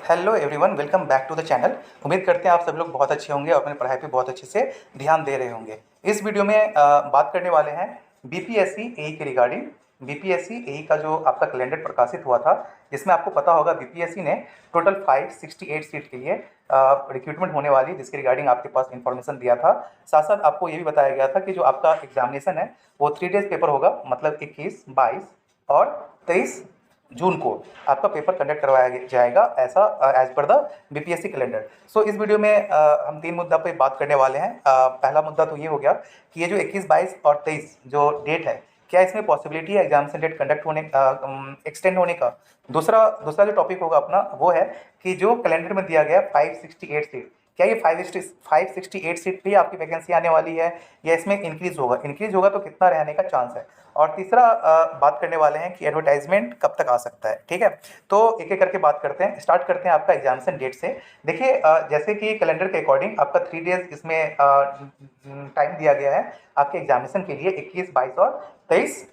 Hello everyone, welcome back to the channel. उम्मीद करते हैं आप सब लोग बहुत अच्छे होंगे और अपने पढ़ाई पे बहुत अच्छे से ध्यान दे रहे होंगे। इस वीडियो में बात करने वाले हैं बीपीएससी एई के रिगार्डिंग। बीपीएससी एई का जो आपका कैलेंडर प्रकाशित हुआ था, जिसमें आपको पता होगा बीपीएससी ने टोटल 568 सीट के लिए रिक्रूटमेंट होने वाली, जिसके रिगार्डिंग आपके पास इंफॉर्मेशन दिया था। साथ साथ आपको ये भी बताया गया था कि जो आपका एग्जामिनेशन है वो 3 डेज पेपर होगा, मतलब 21, 22 और 23 जून को आपका पेपर कंडक्ट करवाया जाएगा, ऐसा as per the BPSC calendar. सो इस वीडियो में हम 3 मुद्दा पे बात करने वाले हैं। पहला मुद्दा तो ये हो गया कि ये जो 21, 22 और 23 जो डेट है, क्या इसमें पॉसिबिलिटी है एग्जामिनेशन डेट कंडक्ट होने एक्सटेंड होने का। दूसरा दूसरा जो टॉपिक होगा अपना वो है कि जो कैलेंडर में दिया गया 568 सीट, क्या ये 568 सीट पे आपकी वैकेंसी आने वाली है या इसमें इंक्रीज होगा तो कितना रहने का चांस है। और तीसरा बात करने वाले हैं कि एडवर्टाइजमेंट कब तक आ सकता है। ठीक है, तो एक एक करके बात करते हैं। स्टार्ट करते हैं आपका एग्जामिनेशन डेट से। देखिए, जैसे कि कैलेंडर के अकॉर्डिंग आपका 3 डेज इसमें टाइम दिया गया है आपके एग्जामिनेशन के लिए, 21, 22 और 23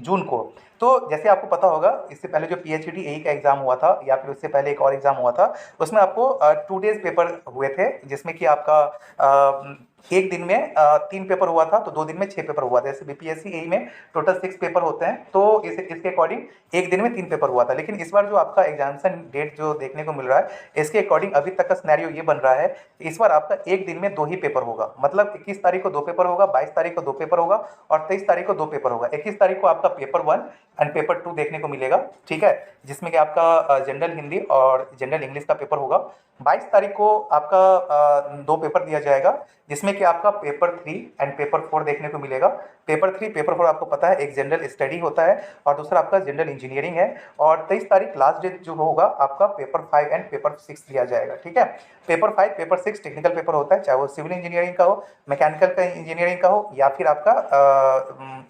जून को। तो जैसे आपको पता होगा, इससे पहले जो पीएचडी एई का एग्जाम हुआ था या फिर उससे पहले एक और एग्जाम हुआ था, उसमें आपको 2 डेज पेपर हुए थे, जिसमें कि आपका एक दिन में 3 पेपर हुआ था, तो 2 दिन में 6 पेपर हुआ था। जैसे बीपीएससी एई में टोटल 6 पेपर होते हैं, तो इसके अकॉर्डिंग एक दिन में 3 पेपर हुआ था। लेकिन इस बार जो आपका एग्जामिनेशन डेट जो देखने को मिल रहा है, इसके अकॉर्डिंग अभी तक का सिनेरियो ये बन रहा है कि इस बार आपका एक दिन में 2 ही पेपर होगा, मतलब 21 तारीख को 2 पेपर होगा, 22 तारीख को 2 पेपर होगा और 23 तारीख को 2 पेपर होगा। 21 तारीख को आपका पेपर 1 एंड पेपर 2 देखने को मिलेगा, ठीक है, जिसमें कि आपका जनरल हिंदी और जनरल इंग्लिश का पेपर होगा। 22 तारीख को आपका 2 पेपर दिया जाएगा, जिसमें कि आपका पेपर 3 एंड पेपर 4 देखने को मिलेगा। पेपर 3, पेपर 4 आपको पता है एक जनरल स्टडी होता है और दूसरा आपका जनरल इंजीनियरिंग है। और 23 तारीख लास्ट डेट जो होगा आपका पेपर 5 एंड पेपर 6 दिया जाएगा। ठीक है, पेपर 5, पेपर 6 टेक्निकल पेपर होता है, चाहे वो सिविल इंजीनियरिंग का हो, मैकेनिकल का इंजीनियरिंग का हो या फिर आपका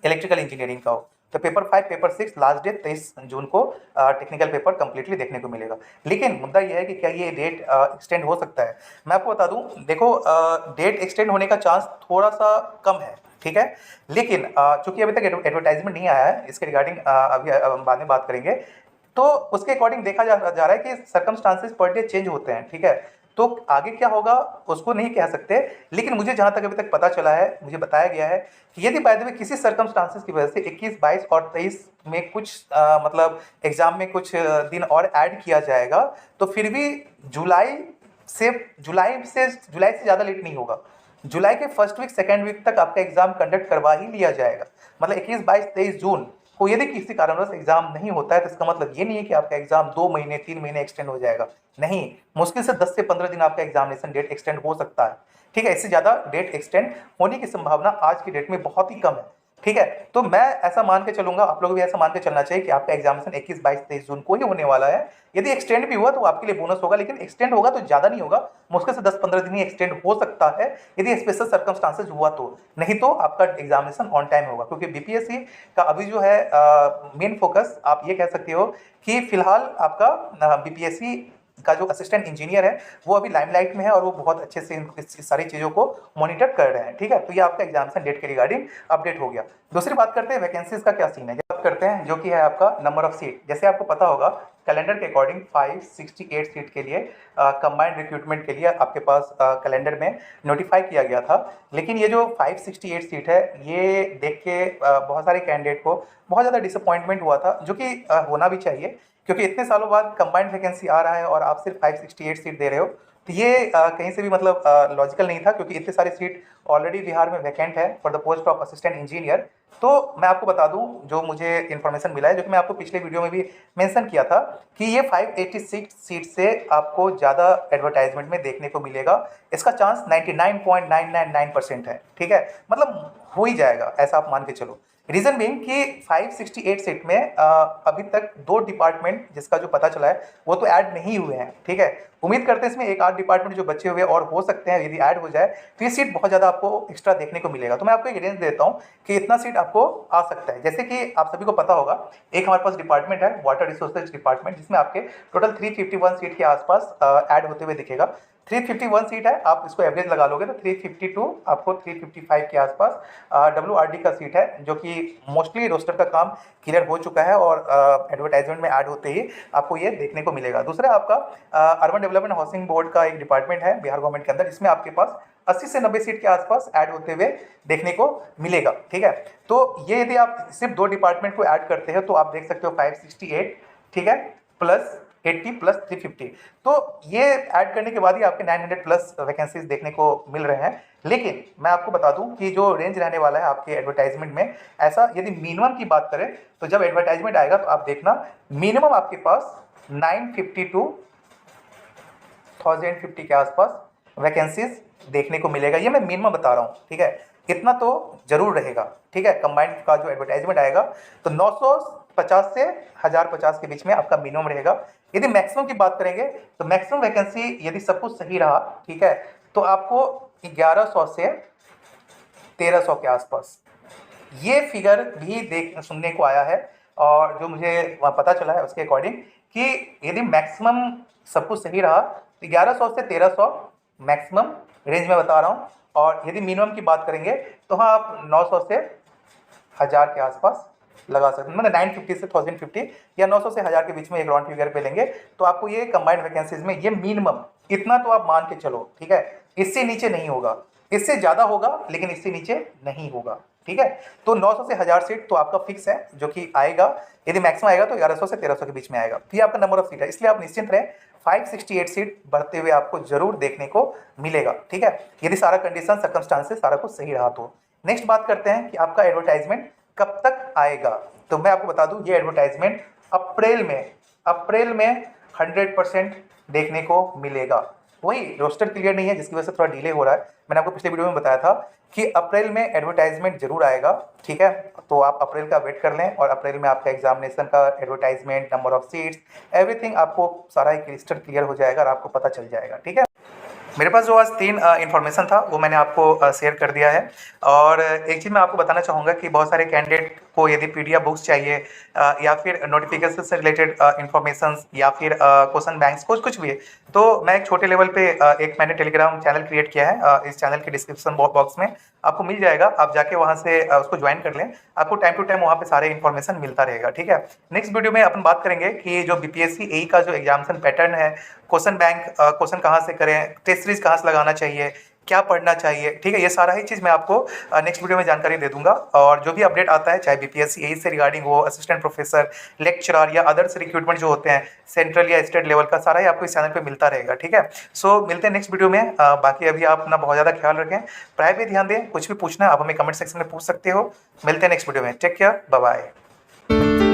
इलेक्ट्रिकल इंजीनियरिंग का हो। तो पेपर 5, पेपर 6 लास्ट डेट 23 जून को टेक्निकल पेपर कंप्लीटली देखने को मिलेगा। लेकिन मुद्दा यह है कि क्या ये डेट एक्सटेंड हो सकता है। मैं आपको बता दूं, देखो, डेट एक्सटेंड होने का चांस थोड़ा सा कम है, ठीक है। लेकिन चूंकि अभी तक एडवर्टाइजमेंट नहीं आया है इसके रिगार्डिंग, अभी बाद में बात करेंगे। तो उसके अकॉर्डिंग देखा जा रहा है कि सर्कमस्टांसेस पर डे चेंज होते हैं, ठीक है। तो आगे क्या होगा उसको नहीं कह सकते, लेकिन मुझे जहां तक अभी तक पता चला है, मुझे बताया गया है कि यदि बाय द वे किसी सर्कमस्टांसेस की वजह से 21, 22 और 23 में कुछ मतलब एग्जाम में कुछ दिन और ऐड किया जाएगा, तो फिर भी जुलाई जुलाई से ज़्यादा लेट नहीं होगा। जुलाई के फर्स्ट वीक, सेकेंड वीक तक आपका एग्जाम कंडक्ट करवा ही लिया जाएगा। मतलब 21, 22, 23 जून को यदि किसी कारणवश एग्जाम नहीं होता है, तो इसका मतलब ये नहीं है कि आपका एग्जाम 2 महीने, 3 महीने एक्सटेंड हो जाएगा। नहीं, मुश्किल से 10 से 15 दिन आपका एग्जामिनेशन डेट एक्सटेंड हो सकता है, ठीक है। इससे ज़्यादा डेट एक्सटेंड होने की संभावना आज की डेट में बहुत ही कम है, ठीक है। तो मैं ऐसा मान के चलूंगा, आप लोग भी ऐसा मान के चलना चाहिए कि आपका एग्जामिनेशन 21, 22, 23 जून को ही होने वाला है। यदि एक्सटेंड भी हुआ तो आपके लिए बोनस होगा, लेकिन एक्सटेंड होगा तो ज़्यादा नहीं होगा, मुश्किल से 10-15 दिन ही एक्सटेंड हो सकता है यदि स्पेशल सर्कमस्टांसेस हुआ तो। नहीं तो आपका एग्जामिनेशन ऑन टाइम होगा, क्योंकि बीपीएससी का अभी जो है मेन फोकस आप ये कह सकते हो कि फिलहाल आपका बीपीएससी का जो असिस्टेंट इंजीनियर है वो अभी लाइमलाइट में है और वो बहुत अच्छे से इन सारी चीज़ों को मॉनिटर कर रहे हैं, ठीक है। तो ये आपका एग्जामिनेशन डेट के रिगार्डिंग अपडेट हो गया। दूसरी बात करते हैं वैकेंसीज का क्या सीन है, बात करते हैं जो कि है आपका नंबर ऑफ सीट। जैसे आपको पता होगा कैलेंडर के अकॉर्डिंग 568 सीट के लिए कंबाइंड रिक्रूटमेंट के लिए आपके पास कैलेंडर में नोटिफाई किया गया था। लेकिन ये जो 568 सीट है, ये देख के बहुत सारे कैंडिडेट को बहुत ज़्यादा डिसअपॉइंटमेंट हुआ था, जो कि होना भी चाहिए, क्योंकि इतने सालों बाद कंबाइंड वैकेंसी आ रहा है और आप सिर्फ 568 सीट दे रहे हो। तो ये कहीं से भी मतलब लॉजिकल नहीं था, क्योंकि इतने सारे सीट ऑलरेडी बिहार में वैकेंट है for the post of assistant engineer. तो मैं आपको बता दूं, जो मुझे इन्फॉर्मेशन मिला है, जो कि मैं आपको पिछले वीडियो में भी मेंशन किया था, कि ये 586 सीट से आपको ज़्यादा एडवर्टाइजमेंट में देखने को मिलेगा। इसका चांस 99.999% है, ठीक है, मतलब हो ही जाएगा, ऐसा आप मान के चलो। रीजन बीइंग कि 568 सीट में अभी तक 2 डिपार्टमेंट जिसका जो पता चला है वो तो ऐड नहीं हुए हैं, ठीक है। उम्मीद करते हैं इसमें एक आध डिपार्टमेंट जो बचे हुए और हो सकते हैं, यदि ऐड हो जाए तो ये सीट बहुत ज़्यादा आपको एक्स्ट्रा देखने को मिलेगा। तो मैं आपको एक रेंज देता हूँ कि इतना सीट आपको आ सकता है। जैसे कि आप सभी को पता होगा, एक हमारे पास डिपार्टमेंट है वाटर रिसोर्सेज डिपार्टमेंट, जिसमें आपके टोटल 351 सीट के आसपास ऐड होते हुए दिखेगा। 351 सीट है, आप इसको एवरेज लगा लोगे तो 352 आपको 355 के आसपास WRD का सीट है, जो कि मोस्टली रोस्टर का काम क्लियर हो चुका है और एडवर्टाइजमेंट में ऐड होते ही आपको ये देखने को मिलेगा। दूसरा आपका अर्बन डेवलपमेंट हाउसिंग बोर्ड का एक डिपार्टमेंट है बिहार गवर्नमेंट के अंदर, इसमें आपके पास 80 से 90 सीट के आसपास ऐड होते हुए देखने को मिलेगा। ठीक है, तो ये यदि आप सिर्फ 2 डिपार्टमेंट को ऐड करते हैं तो आप देख सकते हो 568, ठीक है, प्लस 80 प्लस 350, तो ये ऐड करने के बाद ही आपके 900 प्लस वैकेंसीज देखने को मिल रहे हैं। लेकिन मैं आपको बता दूं कि जो रेंज रहने वाला है आपके एडवर्टाइजमेंट में, ऐसा यदि मिनिमम की बात करें तो जब एडवर्टाइजमेंट आएगा तो आप देखना मिनिमम आपके पास 950 टू 1050 के आसपास वैकेंसीज देखने को मिलेगा। ये मैं मिनिमम बता रहा हूँ, ठीक है, इतना तो जरूर रहेगा। ठीक है, कंबाइंड का जो एडवर्टाइजमेंट आएगा तो 950 से 1050 के बीच में आपका मिनिमम रहेगा। यदि मैक्सिमम की बात करेंगे तो मैक्सिमम वैकेंसी यदि सब कुछ सही रहा, ठीक है, तो आपको 1100 से 1300 के आसपास ये फिगर भी सुनने को आया है, और जो मुझे पता चला है उसके अकॉर्डिंग कि यदि मैक्सिमम सब कुछ सही रहा तो 1100 से 1300 मैक्सिमम रेंज में बता रहा हूँ, और यदि मिनिमम की बात करेंगे तो हाँ आप 900 से 1000 के आसपास लगा सकते हैं, मतलब 950 से 1050 या 900 से 1000 के बीच में एक राउंड फिगर पे लेंगे तो आपको ये कंबाइंड वैकेंसीज में ये मिनिमम इतना तो आप मान के चलो। ठीक है, इससे नीचे नहीं होगा, इससे ज़्यादा होगा लेकिन इससे नीचे नहीं होगा। ठीक है, तो 900 से 1000 सीट तो आपका फिक्स है, जो कि आएगा। यदि मैक्सिमम आएगा तो 1100 से 1300 के बीच में आएगा, तो ये आपका नंबर ऑफ सीट है, इसलिए आप निश्चिंत रहें 568 सीट बढ़ते हुए आपको जरूर देखने को मिलेगा। ठीक है, यदि सारा कंडीशन सर्कमस्टांसेस सारा कुछ सही रहा तो। नेक्स्ट बात करते हैं कि आपका एडवर्टाइजमेंट कब तक आएगा, तो मैं आपको बता दूं ये एडवर्टाइजमेंट अप्रैल में 100% देखने को मिलेगा। वही रोस्टर क्लियर नहीं है जिसकी वजह से थोड़ा डिले हो रहा है। मैंने आपको पिछले वीडियो में बताया था कि अप्रैल में एडवर्टाइजमेंट जरूर आएगा। ठीक है, तो आप अप्रैल का वेट कर लें, और अप्रैल में आपका एग्जामिनेशन का advertisement, number of seats, everything आपको सारा एक लिस्टर क्लियर हो जाएगा और आपको पता चल जाएगा। ठीक है, मेरे पास जो आज 3 इन्फॉर्मेशन था वो मैंने आपको शेयर कर दिया है। और एक चीज़ मैं आपको बताना चाहूँगा कि बहुत सारे कैंडिडेट को यदि PDF बुक्स चाहिए या फिर नोटिफिकेशन से रिलेटेड इन्फॉर्मेशन या फिर क्वेश्चन बैंक्स कुछ भी है, तो मैं एक छोटे लेवल पे एक मैंने टेलीग्राम चैनल क्रिएट किया है। इस चैनल के डिस्क्रिप्शन बॉक्स में आपको मिल जाएगा, आप जाके वहाँ से उसको ज्वाइन कर लें, आपको टाइम टू टाइम वहाँ पे सारे इन्फॉर्मेशन मिलता रहेगा। ठीक है, नेक्स्ट वीडियो में अपन बात करेंगे कि जो BPSC AE का जो एग्जामिनेशन पैटर्न है, क्वेश्चन बैंक क्वेश्चन कहाँ से करें, टेस्ट सीरीज कहाँ से लगाना चाहिए, क्या पढ़ना चाहिए। ठीक है, ये सारा ही चीज़ मैं आपको नेक्स्ट वीडियो में जानकारी दे दूंगा। और जो भी अपडेट आता है चाहे BPSC AE से रिगार्डिंग हो, असिस्टेंट प्रोफेसर, लेक्चरर या अदर्स रिक्रूटमेंट जो होते हैं सेंट्रल या स्टेट लेवल का, सारा ही आपको इस चैनल पे मिलता रहेगा। ठीक है, सो मिलते हैं नेक्स्ट वीडियो में। बाकी अभी आप अपना बहुत ज़्यादा ख्याल रखें, पढ़ाई पे ध्यान दें, कुछ भी पूछना है आप हमें कमेंट सेक्शन में पूछ सकते हो। मिलते हैं नेक्स्ट वीडियो में, टेक केयर, बाय बाय।